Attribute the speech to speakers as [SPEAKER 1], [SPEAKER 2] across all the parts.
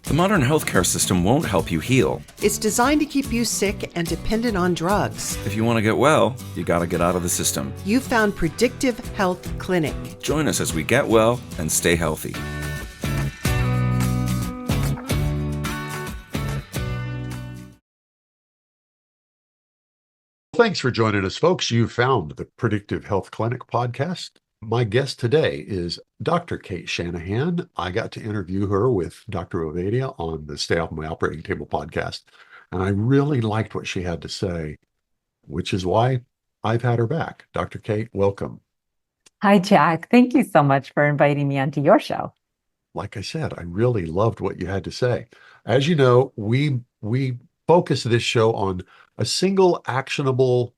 [SPEAKER 1] The modern healthcare system won't help you heal.
[SPEAKER 2] It's designed to keep you sick and dependent on drugs.
[SPEAKER 1] If you want to get well, you got to get out of the system.
[SPEAKER 2] You found Predictive Health Clinic.
[SPEAKER 1] Join us as we get well and stay healthy.
[SPEAKER 3] Thanks for joining us, folks. You've found the Predictive Health Clinic podcast. My guest today is Dr. Cate Shanahan. I got to interview her with Dr. Ovadia on the Stay Off My Operating Table podcast, and I really liked what she had to say, which is why I've had her back. Dr. Cate, welcome.
[SPEAKER 4] Hi, Jack. Thank you so much for inviting me onto your show.
[SPEAKER 3] Like I said, I really loved what you had to say. As you know, we focus this show on a single actionable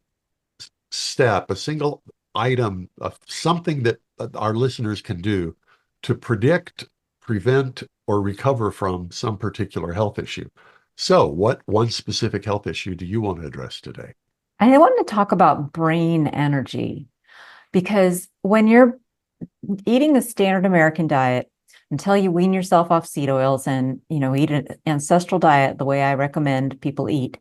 [SPEAKER 3] step, a single item of something that our listeners can do to predict, prevent, or recover from some particular health issue. So what one specific health issue do you want to address today?
[SPEAKER 4] I want to talk about brain energy, because when you're eating the standard American diet, until you wean yourself off seed oils and, eat an ancestral diet the way I recommend people eat,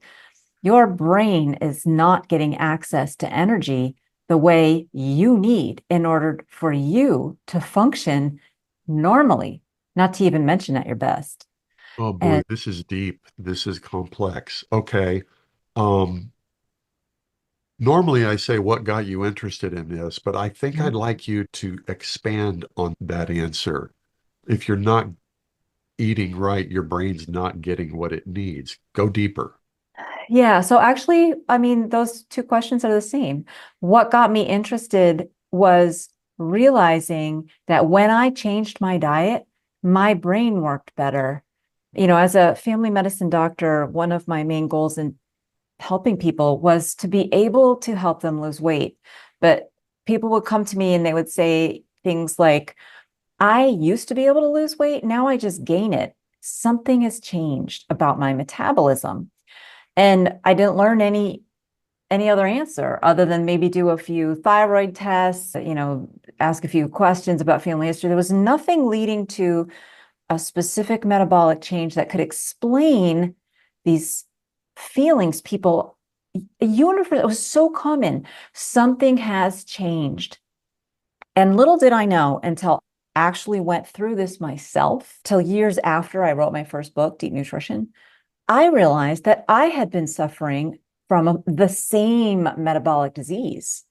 [SPEAKER 4] your brain is not getting access to energy the way you need in order for you to function normally, not to even mention at your best.
[SPEAKER 3] Oh boy, this is deep. This is complex. Okay. Normally I say, what got you interested in this? But I think I'd like you to expand on that answer. If you're not eating right, your brain's not getting what it needs. Go deeper.
[SPEAKER 4] Yeah. So actually, those two questions are the same. What got me interested was realizing that when I changed my diet, my brain worked better. As a family medicine doctor, one of my main goals in helping people was to be able to help them lose weight. But people would come to me and they would say things like, I used to be able to lose weight. Now I just gain it. Something has changed about my metabolism. And I didn't learn any other answer other than maybe do a few thyroid tests, ask a few questions about family history. There was nothing leading to a specific metabolic change that could explain these feelings people, it was so common. Something has changed. And little did I know until I actually went through this myself, till years after I wrote my first book, Deep Nutrition, I realized that I had been suffering from the same metabolic disease.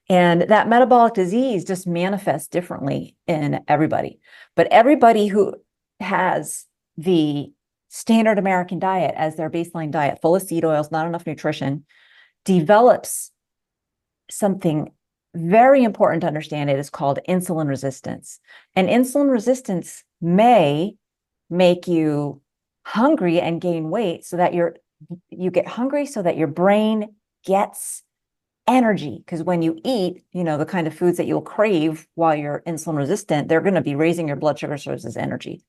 [SPEAKER 4] And that metabolic disease just manifests differently in everybody. But everybody who has the standard American diet as their baseline diet, full of seed oils, not enough nutrition, develops something very important to understand. It is called insulin resistance. And insulin resistance may make you hungry and gain weight so that you get hungry so that your brain gets energy. Because when you eat, the kind of foods that you'll crave while you're insulin resistant, they're going to be raising your blood sugar source as energy.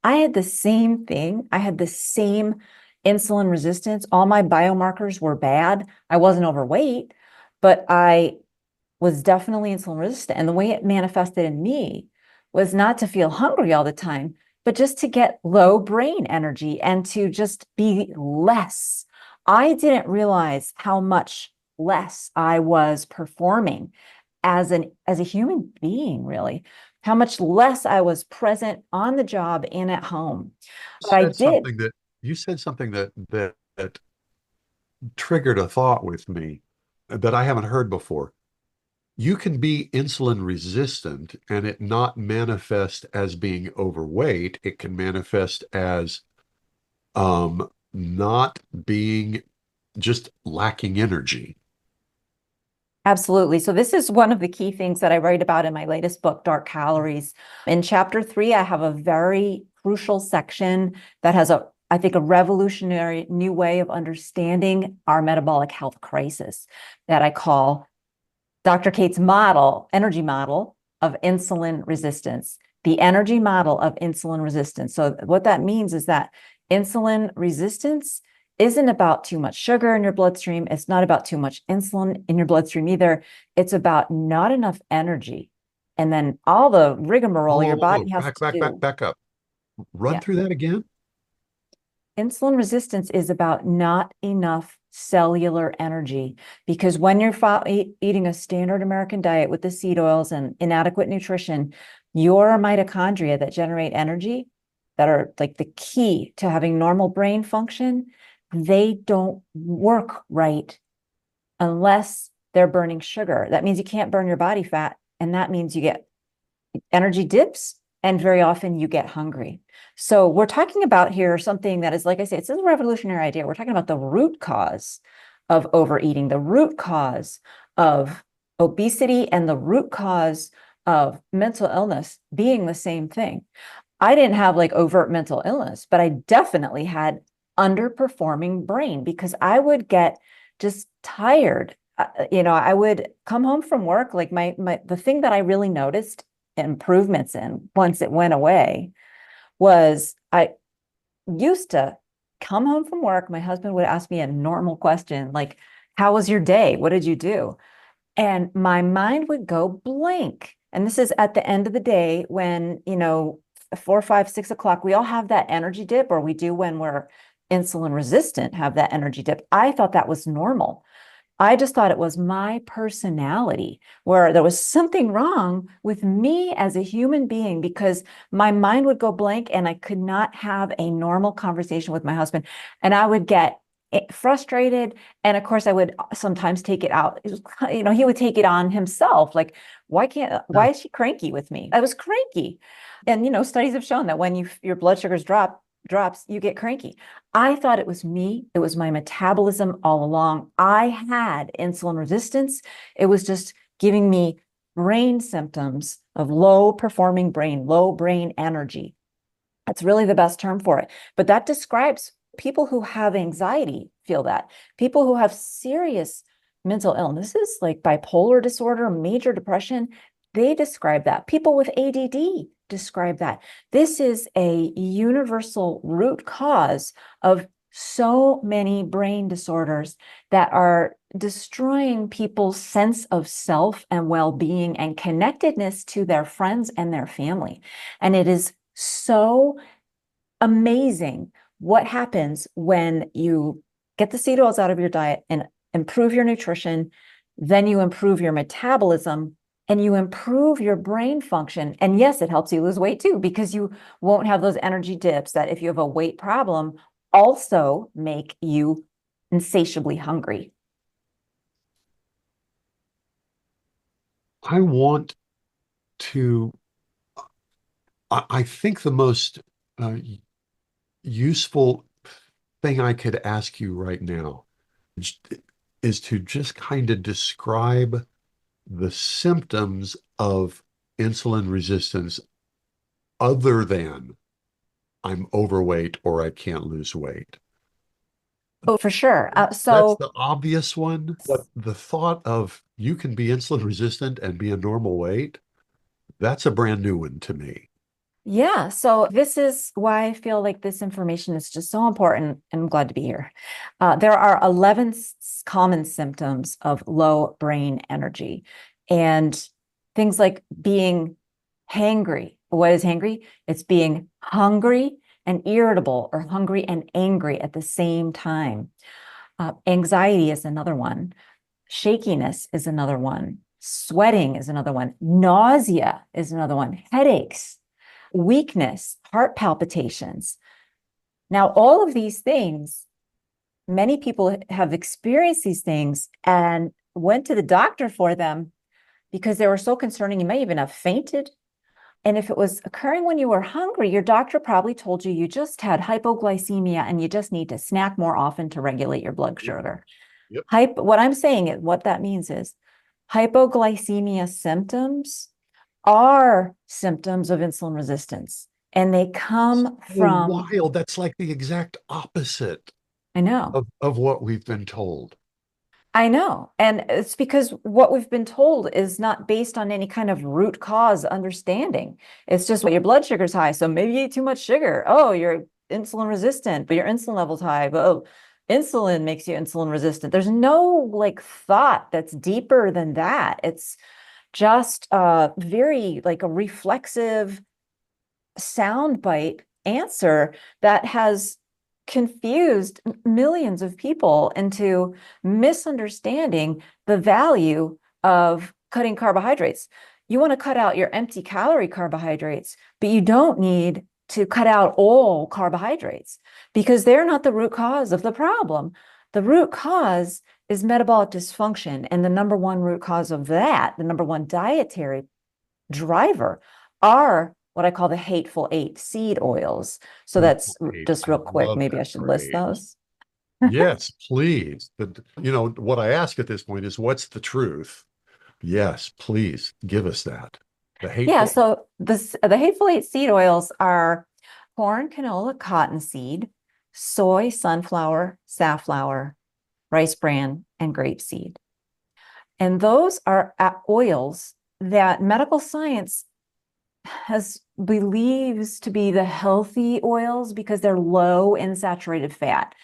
[SPEAKER 4] I had the same thing. I had the same insulin resistance. All my biomarkers were bad. I wasn't overweight, but I was definitely insulin resistant. And the way it manifested in me was not to feel hungry all the time, but just to get low brain energy and to just be less. I didn't realize how much less I was performing as a human being, really, how much less I was present on the job and at home. But I did.
[SPEAKER 3] You said something that triggered a thought with me that I haven't heard before. You can be insulin resistant and it not manifest as being overweight. It can manifest as not being, just lacking energy.
[SPEAKER 4] Absolutely. So this is one of the key things that I write about in my latest book, Dark Calories. In chapter 3, I have a very crucial section that has I think, a revolutionary new way of understanding our metabolic health crisis that I call Dr. Cate's energy model of insulin resistance, the energy model of insulin resistance. So what that means is that insulin resistance isn't about too much sugar in your bloodstream. It's not about too much insulin in your bloodstream either. It's about not enough energy. And then all the rigmarole your body has to do.
[SPEAKER 3] Back up. Run through that again.
[SPEAKER 4] insulin resistance is about not enough cellular energy, because when you're eating a standard American diet with the seed oils and inadequate nutrition, your mitochondria that generate energy, that are like the key to having normal brain function, they don't work right unless they're burning sugar. That means you can't burn your body fat, and that means you get energy dips, and very often you get hungry. So we're talking about here something that is, like I say, it's a revolutionary idea. We're talking about the root cause of overeating, the root cause of obesity, and the root cause of mental illness being the same thing. I didn't have like overt mental illness, but I definitely had underperforming brain, because I would get just tired. I would come home from work, like the thing that I really noticed improvements in once it went away was I used to come home from work. My husband would ask me a normal question like, how was your day? What did you do? And my mind would go blank. And this is at the end of the day when, 4, 5, 6 o'clock, we all have that energy dip, or we do when we're insulin resistant, have that energy dip. I thought that was normal. I just thought it was my personality, where there was something wrong with me as a human being, because my mind would go blank and I could not have a normal conversation with my husband. And I would get frustrated. And of course, I would sometimes take it out. He would take it on himself. Like, why is she cranky with me? I was cranky. And, studies have shown that when your blood sugars drops, you get cranky. I thought it was me. It was my metabolism all along. I had insulin resistance. It was just giving me brain symptoms of low performing brain, low brain energy. That's really the best term for it. But that describes people who have anxiety, feel that. People who have serious mental illnesses like bipolar disorder, major depression, they describe that. People with ADD describe that. This is a universal root cause of so many brain disorders that are destroying people's sense of self and well-being and connectedness to their friends and their family. And it is so amazing what happens when you get the seed oils out of your diet and improve your nutrition, then you improve your metabolism, and you improve your brain function. And yes, it helps you lose weight too, because you won't have those energy dips that, if you have a weight problem, also make you insatiably hungry.
[SPEAKER 3] I want to, I think the most useful thing I could ask you right now is to just kind of describe the symptoms of insulin resistance other than I'm overweight or I can't lose weight.
[SPEAKER 4] Oh, for sure.
[SPEAKER 3] That's
[SPEAKER 4] So
[SPEAKER 3] the obvious one, but the thought of you can be insulin resistant and be a normal weight, that's a brand new one to me.
[SPEAKER 4] yeah, so this is why I feel like this information is just so important, and I'm glad to be here. There are 11 common symptoms of low brain energy, and things like being hangry. What is hangry? It's being hungry and irritable, or hungry and angry at the same time. Anxiety is another one. Shakiness is another one. Sweating is another one. Nausea is another one. Headaches, weakness, heart palpitations. Now, all of these things, many people have experienced these things and went to the doctor for them because they were so concerning. You may even have fainted. And if it was occurring when you were hungry, your doctor probably told you you just had hypoglycemia and you just need to snack more often to regulate your blood sugar.
[SPEAKER 3] Yep.
[SPEAKER 4] What I'm saying is, what that means is hypoglycemia symptoms are symptoms of insulin resistance, and they come from,
[SPEAKER 3] Wild. That's like the exact opposite
[SPEAKER 4] I know,
[SPEAKER 3] of what we've been told.
[SPEAKER 4] I know. And it's because what we've been told is not based on any kind of root cause understanding. It's just, well, your blood sugar's high, so maybe you ate too much sugar. Oh, you're insulin resistant, but your insulin level's high. But oh, insulin makes you insulin resistant. There's no like thought that's deeper than that. It's just very like a reflexive soundbite answer that has confused millions of people into misunderstanding the value of cutting carbohydrates. You want to cut out your empty calorie carbohydrates, but you don't need to cut out all carbohydrates because they're not the root cause of the problem. The root cause is metabolic dysfunction. And the number one root cause of that, the number one dietary driver, are what I call the hateful eight seed oils. So that's just real quick. Maybe I should list those.
[SPEAKER 3] Yes, please. What I ask at this point is, what's the truth? Yes, please give us that. The hateful.
[SPEAKER 4] Yeah, so the hateful eight seed oils are corn, canola, cottonseed, soy, sunflower, safflower, rice bran, and grapeseed. And those are oils that medical science believes to be the healthy oils because they're low in saturated fat.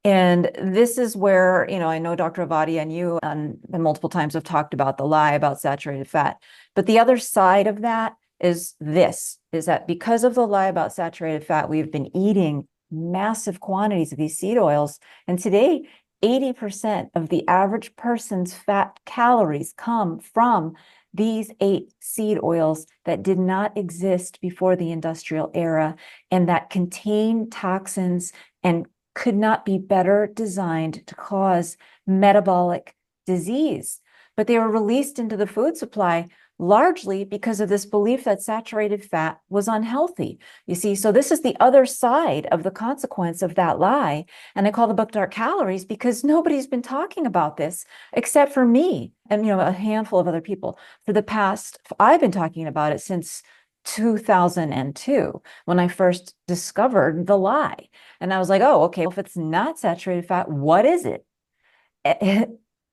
[SPEAKER 4] And this is where, I know Dr. Avadi and you and multiple times have talked about the lie about saturated fat. But the other side of that is that because of the lie about saturated fat, we've been eating massive quantities of these seed oils. And today, 80% of the average person's fat calories come from these 8 seed oils that did not exist before the industrial era and that contain toxins and could not be better designed to cause metabolic disease. But they were released into the food supply largely because of this belief that saturated fat was unhealthy. You see, so this is the other side of the consequence of that lie. And I call the book Dark Calories because nobody's been talking about this except for me and, a handful of other people. I've been talking about it since 2002 when I first discovered the lie. And I was like, oh, okay, well, if it's not saturated fat, what is it?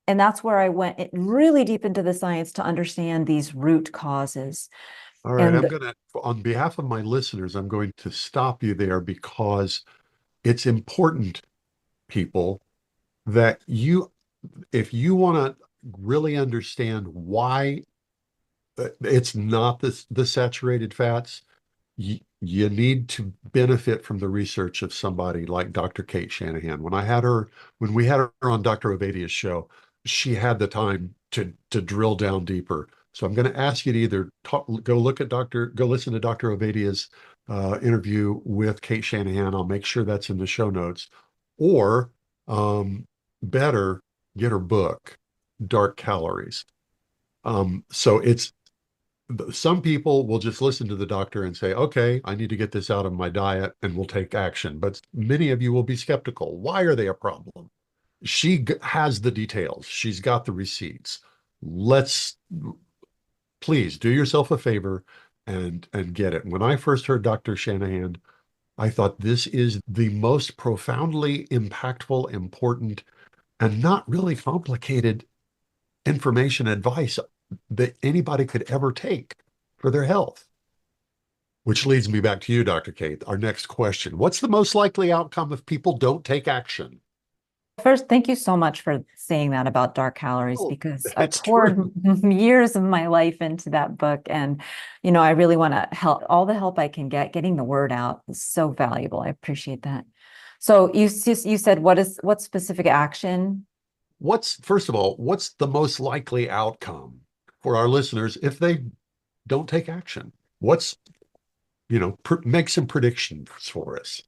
[SPEAKER 4] And that's where I went really deep into the science to understand these root causes.
[SPEAKER 3] All right,
[SPEAKER 4] And
[SPEAKER 3] on behalf of my listeners, I'm going to stop you there because it's important, people, that if you want to really understand why it's not the saturated fats, you need to benefit from the research of somebody like Dr. Cate Shanahan. When we had her on Dr. Ovadia's show, she had the time to drill down deeper. So I'm going to ask you to either go listen to Dr. Ovadia's interview with Cate Shanahan. I'll make sure that's in the show notes, or better, get her book, Dark Calories. So some people will just listen to the doctor and say, okay, I need to get this out of my diet and we'll take action. But many of you will be skeptical. Why are they a problem? She has the details. She's got the receipts. Please do yourself a favor and get it. When I first heard Dr. Shanahan, I thought this is the most profoundly impactful, important, and not really complicated information advice that anybody could ever take for their health. Which leads me back to you, Dr. Cate. Our next question. What's the most likely outcome if people don't take action?
[SPEAKER 4] first, thank you so much for saying that about Dark Calories because I
[SPEAKER 3] That's
[SPEAKER 4] poured
[SPEAKER 3] true.
[SPEAKER 4] years of my life into that book. And, I really want to help all the help I can getting the word out is so valuable. I appreciate that. So you said, what specific action?
[SPEAKER 3] First of all, what's the most likely outcome for our listeners if they don't take action? Make some predictions for us.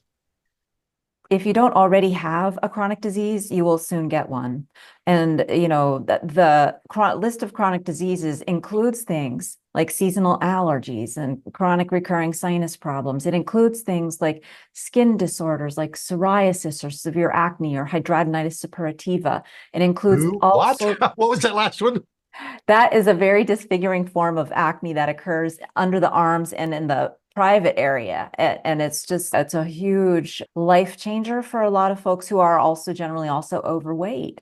[SPEAKER 4] If you don't already have a chronic disease, you will soon get one. And, the list of chronic diseases includes things like seasonal allergies and chronic recurring sinus problems. It includes things like skin disorders like psoriasis or severe acne or hidradenitis suppurativa. It includes
[SPEAKER 3] What? What was that last one?
[SPEAKER 4] That is a very disfiguring form of acne that occurs under the arms and in the private area. And it's a huge life changer for a lot of folks who are also generally also overweight.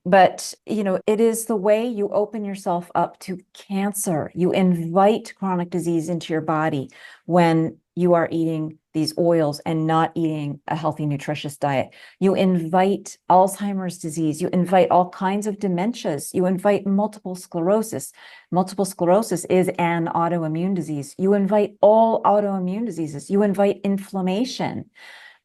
[SPEAKER 4] But, it is the way you open yourself up to cancer. You invite chronic disease into your body when you are eating these oils and not eating a healthy, nutritious diet. You invite Alzheimer's disease. You invite all kinds of dementias. You invite multiple sclerosis. Multiple sclerosis is an autoimmune disease. You invite all autoimmune diseases. You invite inflammation.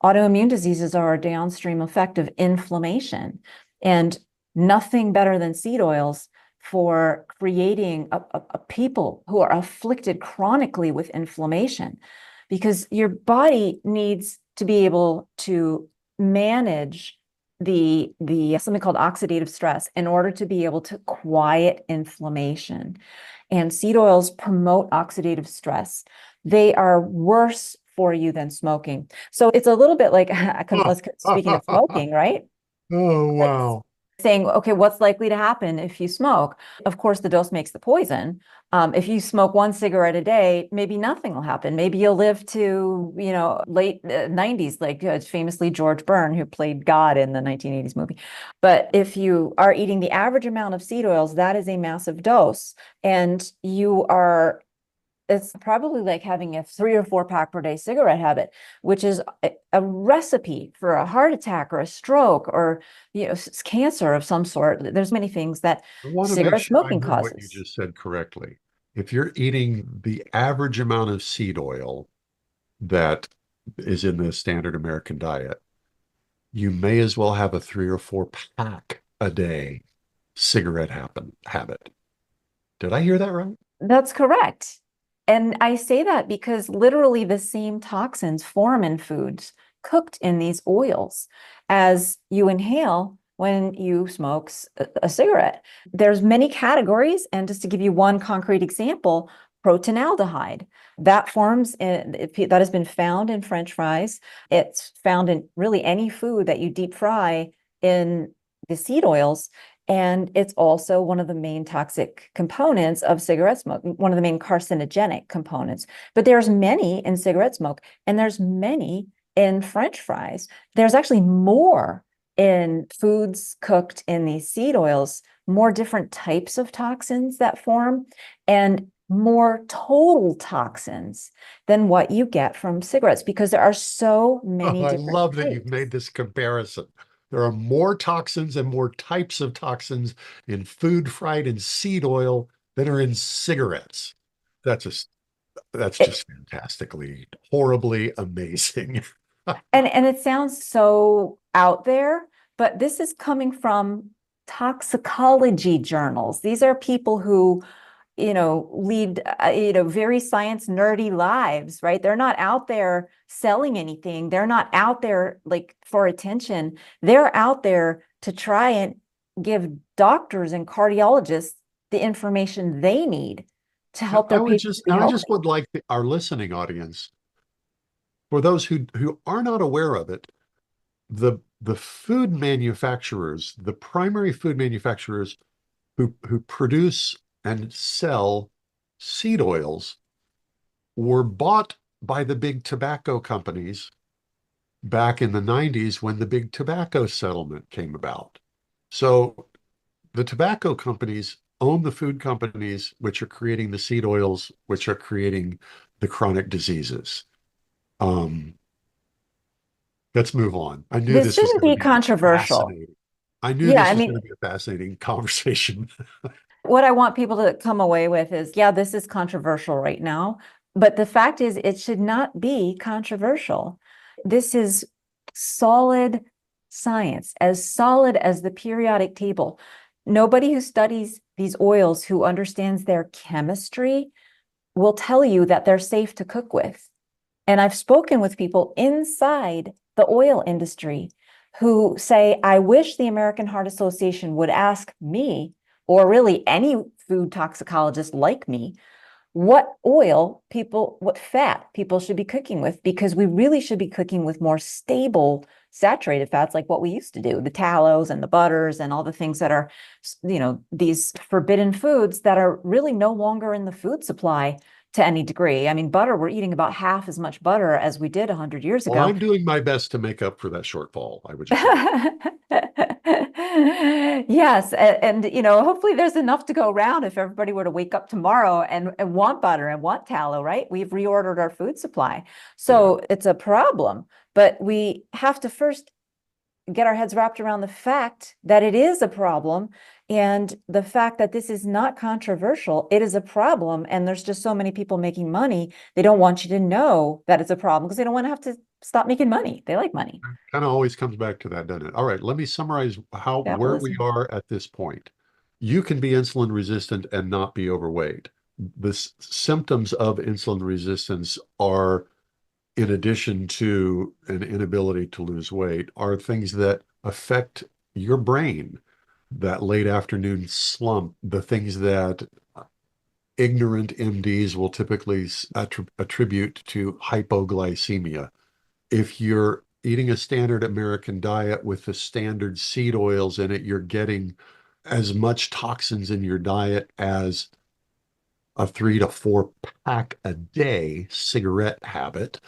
[SPEAKER 4] Autoimmune diseases are a downstream effect of inflammation, and nothing better than seed oils for creating a people who are afflicted chronically with inflammation, because your body needs to be able to manage the something called oxidative stress in order to be able to quiet inflammation. And seed oils promote oxidative stress. They are worse for you than smoking. So it's a little bit like, speaking of smoking, right?
[SPEAKER 3] Oh, wow.
[SPEAKER 4] Saying, okay, what's likely to happen if you smoke? Of course, the dose makes the poison. If you smoke one cigarette a day, maybe nothing will happen. Maybe you'll live to, late 90s, like famously George Byrne, who played God in the 1980s movie. But if you are eating the average amount of seed oils, that is a massive dose. And it's probably like having a 3 or 4 pack per day cigarette habit, which is a recipe for a heart attack or a stroke or cancer of some sort. There's many things that
[SPEAKER 3] I want to make
[SPEAKER 4] cigarette
[SPEAKER 3] sure I
[SPEAKER 4] smoking
[SPEAKER 3] heard what you
[SPEAKER 4] causes.
[SPEAKER 3] just said correctly. If you're eating the average amount of seed oil that is in the standard American diet, you may as well have a 3 or 4 pack a day cigarette habit. Did I hear that right?
[SPEAKER 4] That's correct. And I say that because literally the same toxins form in foods cooked in these oils as you inhale when you smoke a cigarette. There's many categories, and just to give you one concrete example, proteinaldehyde that that has been found in French fries. It's found in really any food that you deep fry in the seed oils. And it's also one of the main toxic components of cigarette smoke, one of the main carcinogenic components. But there's many in cigarette smoke, and there's many in French fries. There's actually more in foods cooked in these seed oils, more different types of toxins that form, and more total toxins than what you get from cigarettes, because there are so
[SPEAKER 3] Oh,
[SPEAKER 4] many
[SPEAKER 3] I
[SPEAKER 4] different
[SPEAKER 3] love that you've
[SPEAKER 4] types.
[SPEAKER 3] made this comparison. There are more toxins and more types of toxins in food fried in seed oil than are in cigarettes. That's just that's
[SPEAKER 4] It,
[SPEAKER 3] just fantastically, horribly amazing.
[SPEAKER 4] and it sounds so out there, but this is coming from toxicology journals. These are people who, lead, very science nerdy lives, right? They're not out there selling anything. They're not out there like for attention. They're out there to try and give doctors and cardiologists the information they need to
[SPEAKER 3] Now,
[SPEAKER 4] help their patients be
[SPEAKER 3] I
[SPEAKER 4] healthy.
[SPEAKER 3] just would like our listening audience, for those who are not aware of it, the food manufacturers, the primary food manufacturers who produce and sell seed oils were bought by the big tobacco companies back in the 90s when the big tobacco settlement came about. So the tobacco companies own the food companies which are creating the seed oils, which are creating the chronic diseases. Um, let's move on. I knew
[SPEAKER 4] This
[SPEAKER 3] this was
[SPEAKER 4] shouldn't
[SPEAKER 3] going to
[SPEAKER 4] be
[SPEAKER 3] be
[SPEAKER 4] controversial.
[SPEAKER 3] fascinating. I knew
[SPEAKER 4] Yeah,
[SPEAKER 3] this
[SPEAKER 4] I
[SPEAKER 3] was going
[SPEAKER 4] mean,
[SPEAKER 3] to be a fascinating conversation.
[SPEAKER 4] what I want people to come away with is, yeah, this is controversial right now, but the fact is it should not be controversial. This is solid science, as solid as the periodic table. Nobody who studies these oils, who understands their chemistry, will tell you that they're safe to cook with. And I've spoken with people inside the oil industry who say, I wish the American Heart Association would ask me, or really any food toxicologist like me, what fat people should be cooking with, because we really should be cooking with more stable saturated fats, like what we used to do, the tallows and the butters and all the things that are, these forbidden foods that are really no longer in the food supply to any degree. I mean, butter, we're eating about half as much butter as we did 100 years
[SPEAKER 3] Well,
[SPEAKER 4] ago.
[SPEAKER 3] I'm doing my best to make up for that shortfall, I would just like.
[SPEAKER 4] Yes, and hopefully there's enough to go around if everybody were to wake up tomorrow and want butter and want tallow, right? We've reordered our food supply.
[SPEAKER 3] Yeah.
[SPEAKER 4] So it's a problem, but we have to first get our heads wrapped around the fact that it is a problem, and the fact that this is not controversial. It is a problem, and there's just so many people making money. They don't want you to know that it's a problem because they don't want to have to stop making money. They like money.
[SPEAKER 3] Kind of always comes back to that, doesn't it? All right, let me summarize where we
[SPEAKER 4] Capitalism.
[SPEAKER 3] are at this point. You can be insulin resistant and not be overweight. The symptoms of insulin resistance are, in addition to an inability to lose weight, are things that affect your brain, that late afternoon slump, the things that ignorant MDs will typically attribute to hypoglycemia. If you're eating a standard American diet with the standard seed oils in it, you're getting as much toxins in your diet as a 3 to 4 pack a day cigarette habit.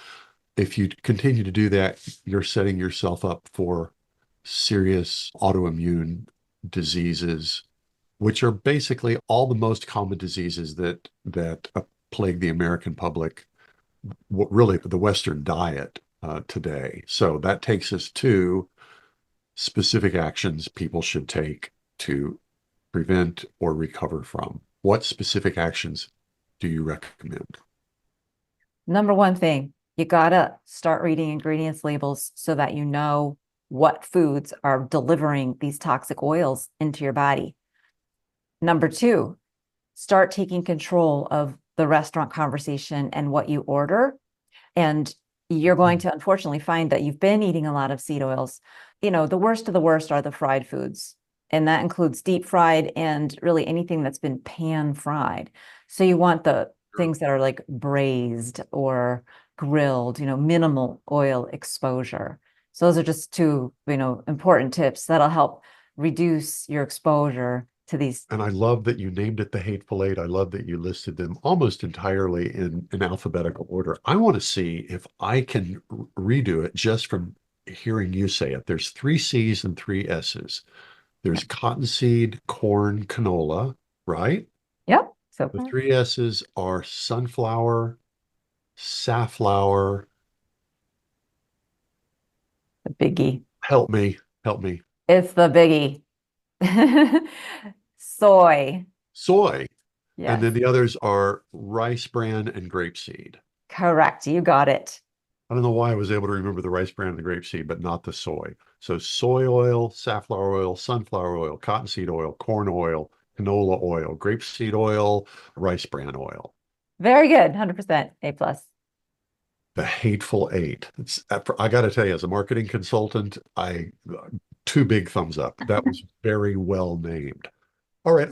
[SPEAKER 3] If you continue to do that, you're setting yourself up for serious autoimmune diseases, which are basically all the most common diseases that plague the American public, really the Western diet today. So that takes us to specific actions people should take to prevent or recover from. What specific actions do you recommend?
[SPEAKER 4] Number one thing, you gotta start reading ingredients labels so that you know what foods are delivering these toxic oils into your body. Number two, start taking control of the restaurant conversation and what you order. And you're going to unfortunately find that you've been eating a lot of seed oils. You know, the worst of the worst are the fried foods. And that includes deep fried and really anything that's been pan fried. So you want the things that are like braised or grilled, minimal oil exposure. So those are just two, important tips that'll help reduce your exposure to these.
[SPEAKER 3] And I love that you named it the Hateful Eight. I love that you listed them almost entirely in alphabetical order. I want to see if I can redo it just from hearing you say it. There's 3 C's and 3 S's. There's cottonseed, corn, canola, right?
[SPEAKER 4] Yep. So
[SPEAKER 3] The 3 S's are sunflower, safflower.
[SPEAKER 4] the biggie.
[SPEAKER 3] Help me, help me.
[SPEAKER 4] It's the biggie. Soy.
[SPEAKER 3] Soy.
[SPEAKER 4] Yes.
[SPEAKER 3] And then the others are rice bran and grapeseed.
[SPEAKER 4] Correct. You got it.
[SPEAKER 3] I don't know why I was able to remember the rice bran and the grapeseed, but not the soy. So soy oil, safflower oil, sunflower oil, cottonseed oil, corn oil, canola oil, grapeseed oil, rice bran oil.
[SPEAKER 4] Very good. 100% A plus.
[SPEAKER 3] The Hateful Eight. I got to tell you, as a marketing consultant, 2 big thumbs up. That was very well named. All right,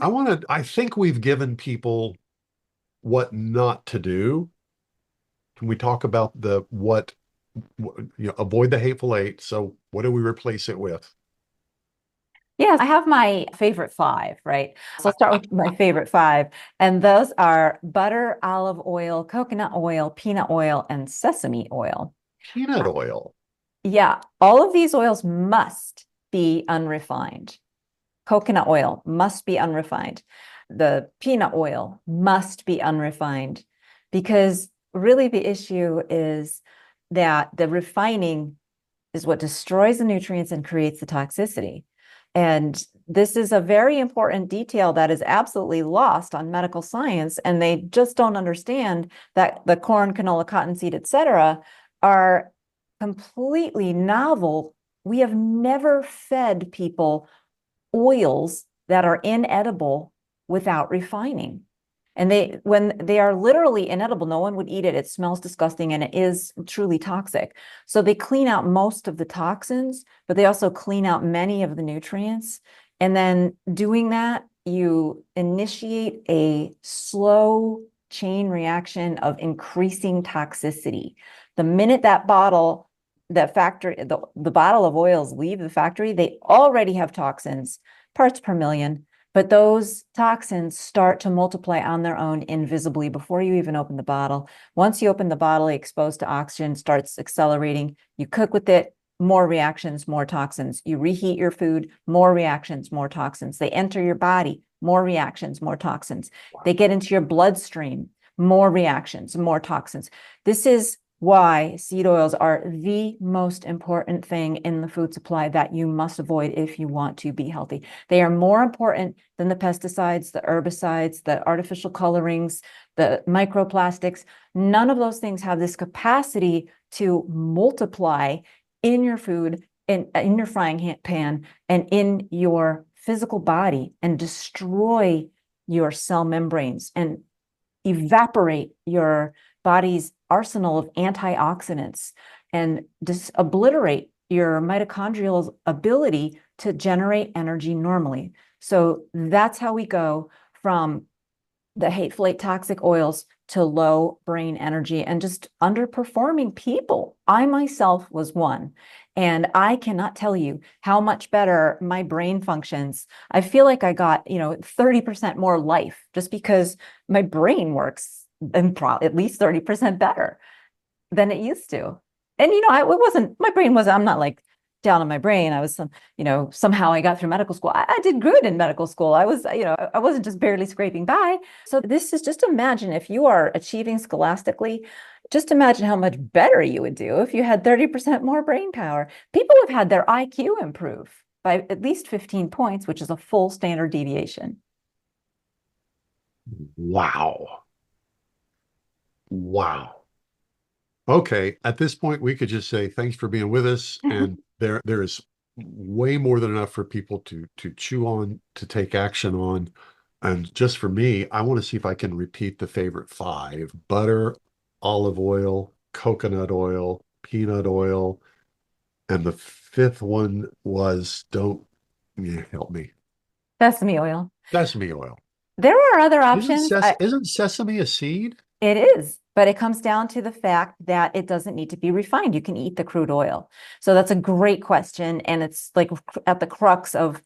[SPEAKER 3] I think we've given people what not to do. Can we talk about avoid the Hateful Eight? So what do we replace it with?
[SPEAKER 4] Yes, I have my favorite 5, right? So I'll start with my favorite 5. And those are butter, olive oil, coconut oil, peanut oil, and sesame oil.
[SPEAKER 3] Peanut oil.
[SPEAKER 4] Yeah, all of these oils must be unrefined. Coconut oil must be unrefined. The peanut oil must be unrefined, because really the issue is that the refining is what destroys the nutrients and creates the toxicity. And this is a very important detail that is absolutely lost on medical science. And they just don't understand that the corn, canola, cottonseed, etc., are completely novel. We have never fed people oils that are inedible without refining. And when they are literally inedible, no one would eat it. It smells disgusting and it is truly toxic. So they clean out most of the toxins, but they also clean out many of the nutrients. And then doing that, you initiate a slow chain reaction of increasing toxicity. The minute that bottle, the bottle of oils leave the factory, they already have toxins, parts per million. But those toxins start to multiply on their own invisibly before you even open the bottle. Once you open the bottle, exposed to oxygen starts accelerating. You cook with it, more reactions, more toxins. You reheat your food, more reactions, more toxins. They enter your body, more reactions, more toxins. They get into your bloodstream, more reactions, more toxins. This is why seed oils are the most important thing in the food supply that you must avoid if you want to be healthy. They are more important than the pesticides, the herbicides, the artificial colorings, the microplastics. None of those things have this capacity to multiply in your food, in your frying pan, and in your physical body, and destroy your cell membranes and evaporate your body's arsenal of antioxidants and just obliterate your mitochondrial ability to generate energy normally. So that's how we go from the hateful eight toxic oils to low brain energy and just underperforming people. I myself was one, and I cannot tell you how much better my brain functions. I feel like I got, 30% more life just because my brain works and at least 30% better than it used to. And, my brain was, I'm not like down on my brain. I was somehow I got through medical school. I did good in medical school. I was, I wasn't just barely scraping by. So this is just imagine if you are achieving scholastically, just imagine how much better you would do if you had 30% more brain power. People have had their IQ improve by at least 15 points, which is a full standard deviation.
[SPEAKER 3] Wow. Wow. Okay, at this point, we could just say thanks for being with us, and there is way more than enough for people to chew on, to take action on. And just for me, I want to see if I can repeat the favorite five: butter, olive oil, coconut oil, peanut oil, and the fifth one was don't help me.
[SPEAKER 4] Sesame oil.
[SPEAKER 3] Sesame oil.
[SPEAKER 4] There are other
[SPEAKER 3] Isn't
[SPEAKER 4] options.
[SPEAKER 3] isn't sesame a seed?
[SPEAKER 4] It is, but it comes down to the fact that it doesn't need to be refined. You can eat the crude oil. So that's a great question. And it's like at the crux of,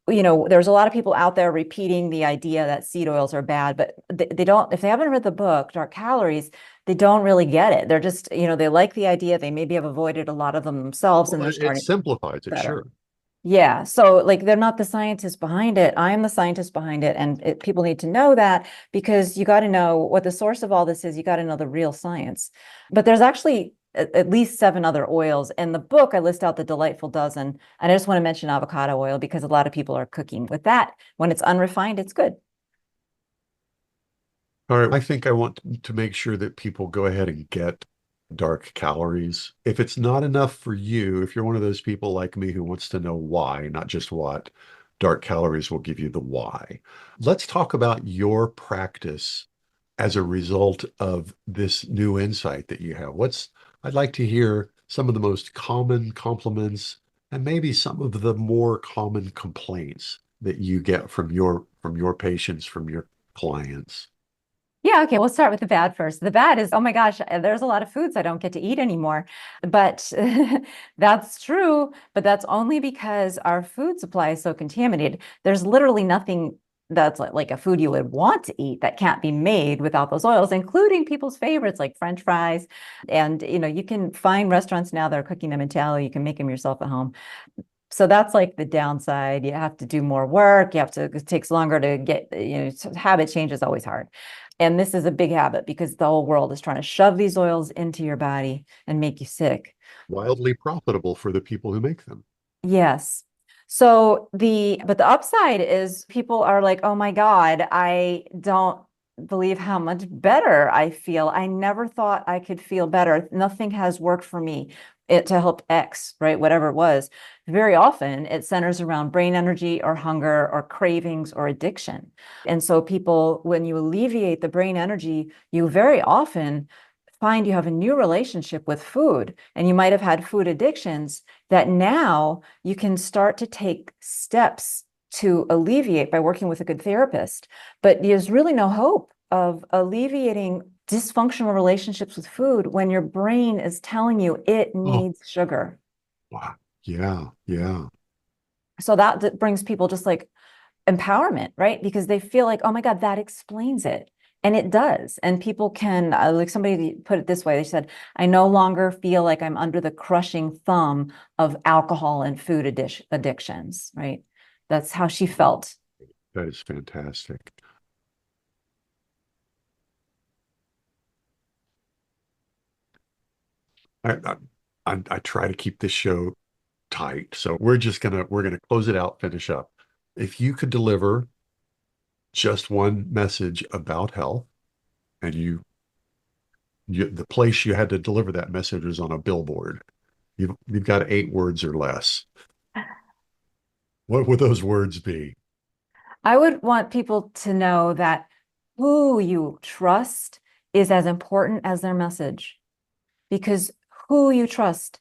[SPEAKER 4] there's a lot of people out there repeating the idea that seed oils are bad, but they don't, if they haven't read the book, Dark Calories, they don't really get it. They're just, they like the idea. They maybe have avoided a lot of them themselves, and
[SPEAKER 3] Well,
[SPEAKER 4] they're
[SPEAKER 3] it
[SPEAKER 4] starting
[SPEAKER 3] simplifies it,
[SPEAKER 4] better.
[SPEAKER 3] sure.
[SPEAKER 4] Yeah. So like they're not the scientists behind it. I'm the scientist behind it. And people need to know that, because you got to know what the source of all this is. You got to know the real science. But there's actually at least 7 other oils. In the book, I list out the delightful dozen. And I just want to mention avocado oil because a lot of people are cooking with that. When it's unrefined, it's good.
[SPEAKER 3] All right. I think I want to make sure that people go ahead and get Dark Calories. If it's not enough for you, if you're one of those people like me who wants to know why, not just what, Dark Calories will give you the why. Let's talk about your practice as a result of this new insight that you have. I'd like to hear some of the most common compliments and maybe some of the more common complaints that you get from your patients, from your clients.
[SPEAKER 4] Yeah, okay, we'll start with the bad first. The bad is, oh my gosh, there's a lot of foods I don't get to eat anymore. But that's true, but that's only because our food supply is so contaminated. There's literally nothing that's like a food you would want to eat that can't be made without those oils, including people's favorites like French fries. And you can find restaurants now that are cooking them in tallow. You can make them yourself at home. So that's like the downside. You have to do more work. It takes longer to get, habit change is always hard. And this is a big habit because the whole world is trying to shove these oils into your body and make you sick.
[SPEAKER 3] Wildly profitable for the people who make them.
[SPEAKER 4] Yes. But the upside is people are like, oh my God, I don't believe how much better I feel. I never thought I could feel better. Nothing has worked for me to help X, right? Whatever it was. Very often it centers around brain energy or hunger or cravings or addiction. And so people, when you alleviate the brain energy, you very often find you have a new relationship with food, and you might have had food addictions that now you can start to take steps to alleviate by working with a good therapist. But there's really no hope of alleviating dysfunctional relationships with food when your brain is telling you it
[SPEAKER 3] Oh,
[SPEAKER 4] needs sugar.
[SPEAKER 3] wow. Yeah, yeah.
[SPEAKER 4] So that brings people just like empowerment, right? Because they feel like, oh my God, that explains it. And it does. And people can, like somebody put it this way, they said, I no longer feel like I'm under the crushing thumb of alcohol and food addictions, right? That's how she felt.
[SPEAKER 3] That is fantastic. I try to keep this show tight. So we're gonna close it out, finish up. If you could deliver just one message about health, and the place you had to deliver that message was on a billboard. You've got 8 words or less. What would those words be?
[SPEAKER 4] I would want people to know that who you trust is as important as their message, because who you trust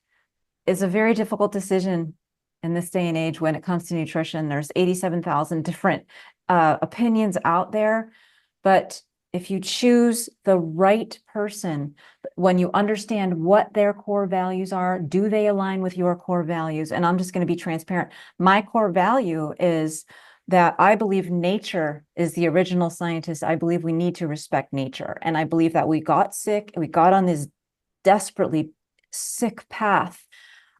[SPEAKER 4] is a very difficult decision in this day and age when it comes to nutrition. There's 87,000 different opinions out there, but if you choose the right person, when you understand what their core values are, do they align with your core values? And I'm just going to be transparent. My core value is that I believe nature is the original scientist. I believe we need to respect nature. And I believe that we got sick, we got on this desperately sick path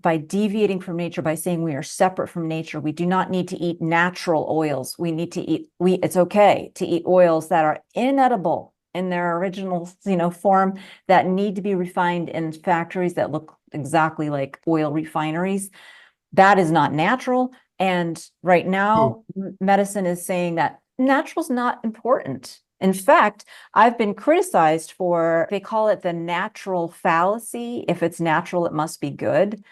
[SPEAKER 4] by deviating from nature, by saying we are separate from nature. We do not need to eat natural oils. We need to eat, it's okay to eat oils that are inedible in their original, form, that need to be refined in factories that look exactly like oil refineries. That is not natural. And right now, medicine is saying that natural is not important. In fact, I've been criticized for, they call it the natural fallacy. If it's natural, it must be good.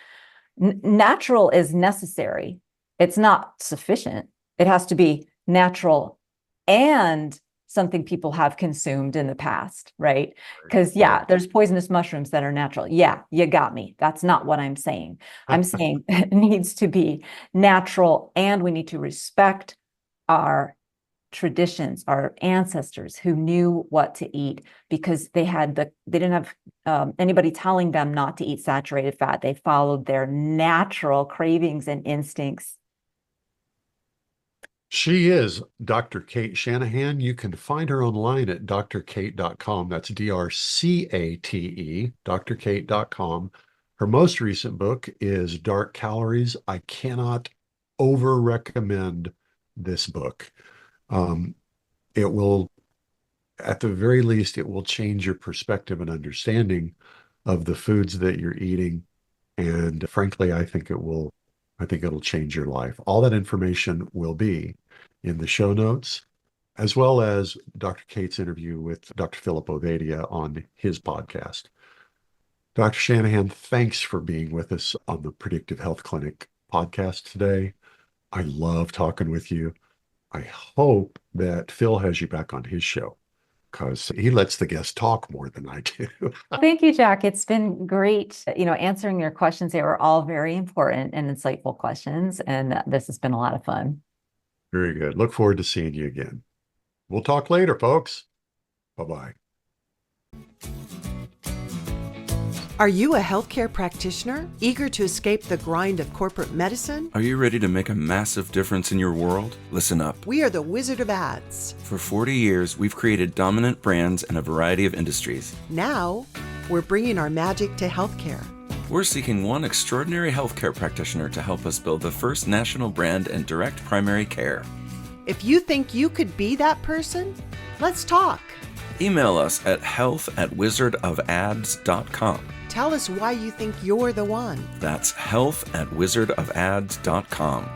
[SPEAKER 4] Natural is necessary. It's not sufficient. It has to be natural and something people have consumed in the past, right? Because there's poisonous mushrooms that are natural. Yeah, you got me. That's not what I'm saying. I'm saying it needs to be natural, and we need to respect our traditions, our ancestors who knew what to eat, because they didn't have anybody telling them not to eat saturated fat. They followed their natural cravings and instincts.
[SPEAKER 3] She is Dr. Cate Shanahan. You can find her online at drcate.com. That's DRCATE, drcate.com. Her most recent book is Dark Calories. I cannot over recommend this book. It will, at the very least, it will change your perspective and understanding of the foods that you're eating. And frankly, I think it'll change your life. All that information will be in the show notes, as well as Dr. Cate's interview with Dr. Philip Ovadia on his podcast. Dr. Shanahan, thanks for being with us on the Predictive Health Clinic podcast today. I love talking with you. I hope that Phil has you back on his show, because he lets the guests talk more than I do.
[SPEAKER 4] Thank you, Jack. It's been great, answering your questions. They were all very important and insightful questions, and this has been a lot of fun.
[SPEAKER 3] Very good. Look forward to seeing you again. We'll talk later, folks. Bye-bye.
[SPEAKER 2] Are you a healthcare practitioner eager to escape the grind of corporate medicine?
[SPEAKER 1] Are you ready to make a massive difference in your world? Listen up.
[SPEAKER 2] We are the Wizard of Ads.
[SPEAKER 1] For 40 years, we've created dominant brands in a variety of industries.
[SPEAKER 2] Now, we're bringing our magic to healthcare.
[SPEAKER 1] We're seeking one extraordinary healthcare practitioner to help us build the first national brand in direct primary care.
[SPEAKER 2] If you think you could be that person, let's talk.
[SPEAKER 1] Email us at health@wizardofads.com.
[SPEAKER 2] Tell us why you think you're the one.
[SPEAKER 1] That's health@wizardofads.com.